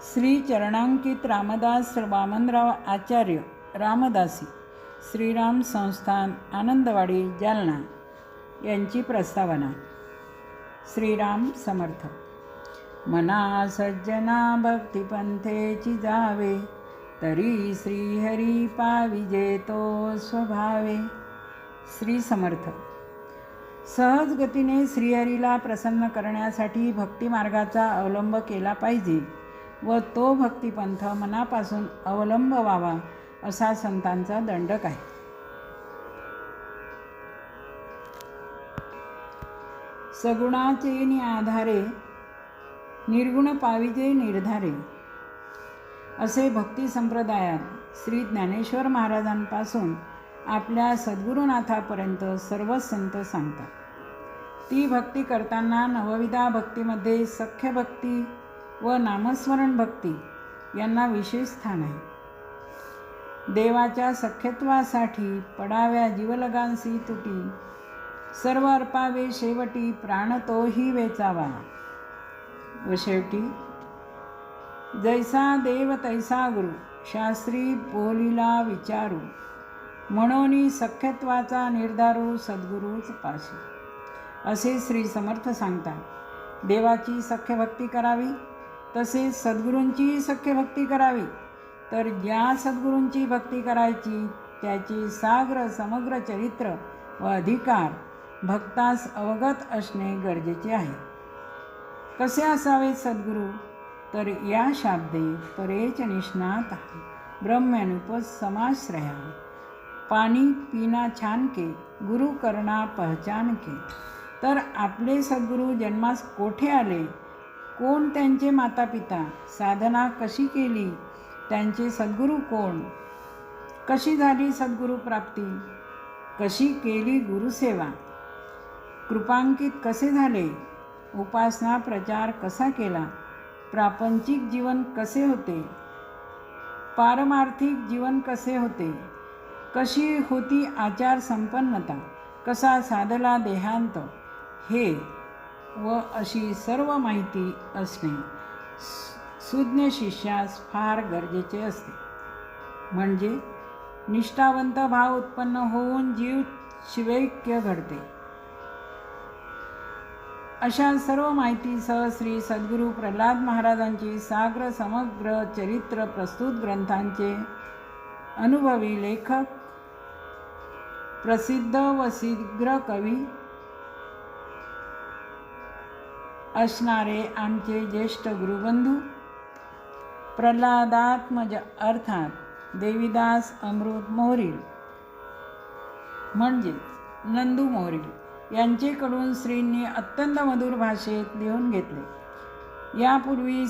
श्री चरणांकित रामदास वामनराव आचार्य रामदासी श्रीराम संस्थान आनंदवाडी जालना यांची प्रस्तावना. श्रीराम समर्थ. मना सज्जना भक्तिपंथेची जावे, तरी श्रीहरी पाविजे तो स्वभावे. श्री समर्थ. सहज गतीने श्रीहरीला प्रसन्न करण्यासाठी भक्तिमार्गाचा अवलंब केला पाहिजे व तो भक्तिपंथ मनापासून अवलंब व्हावा असा संतांचा दंडक आहे. सगुणाचे आधारे निर्गुण पाविजे निर्धारे असे भक्ती संप्रदायात श्री ज्ञानेश्वर महाराजांपासून आपल्या सद्गुरुनाथापर्यंत सर्व संत सांगतात. ती भक्ती करताना नवविधा भक्तीमध्ये सख्य भक्ती व नामस्मरण भक्ती यांना विशेष स्थान आहे. देवाच्या सख्यत्वासाठी पडाव्या जीवलगांसी तुटी, सर्व अर्पावे शेवटी प्राण तोही वेचावा. व शेवटी जैसा देव तैसा गुरु, शास्त्री बोलिला विचारू, म्हणून सख्यत्वाचा निर्धारू सद्गुरूच पाशी. असे श्री समर्थ सांगतात. देवाची सख्य भक्ती करावी, तसेच सद्गुरूंची सख्य भक्ती करावी. तर ज्या सद्गुरूंची भक्ती करायची त्याची साग्र समग्र चरित्र व अधिकार भक्तास अवगत असणे गरजेचे आहे. कसे असावे सद्गुरू? तर या शाब्दे परेच निष्णात ब्रह्मनुप समाश्रया, पाणी पिना छान के, गुरु करना पहचान के. तर आपले सद्गुरू जन्मास कोठे आले, कोण त्यांचे माता पिता, साधना कशी केली, त्यांचे सद्गुरू कोण, कशी झाली सद्गुरू प्राप्ती, कशी केली गुरुसेवा, कृपांकित कसे झाले, उपासना प्रचार कसा केला, प्रापंचिक जीवन कसे होते, पारमार्थिक जीवन कसे होते, कशी होती आचार संपन्नता, कसा साधला देहांत, हे व अशी सर्व माहिती असणे सुज्ञ शिष्यास फार गरजेचे असते. म्हणजे निष्ठावंत भाव उत्पन्न होऊन जीव शिवैक्य घडते. अशा सर्व माहितीसह श्री सद्गुरू प्रल्हाद महाराजांची साग्र समग्र चरित्र प्रस्तुत ग्रंथांचे अनुभवी लेखक, प्रसिद्ध व शीघ्र कवी असणारे आमचे ज्येष्ठ गुरुबंधू प्रल्हादात्मज अर्थात देवीदास अमृत मोहरील म्हणजे नंदू मोहरील यांचेकडून श्रींनी अत्यंत मधुर भाषेत लिहून घेतले. यापूर्वी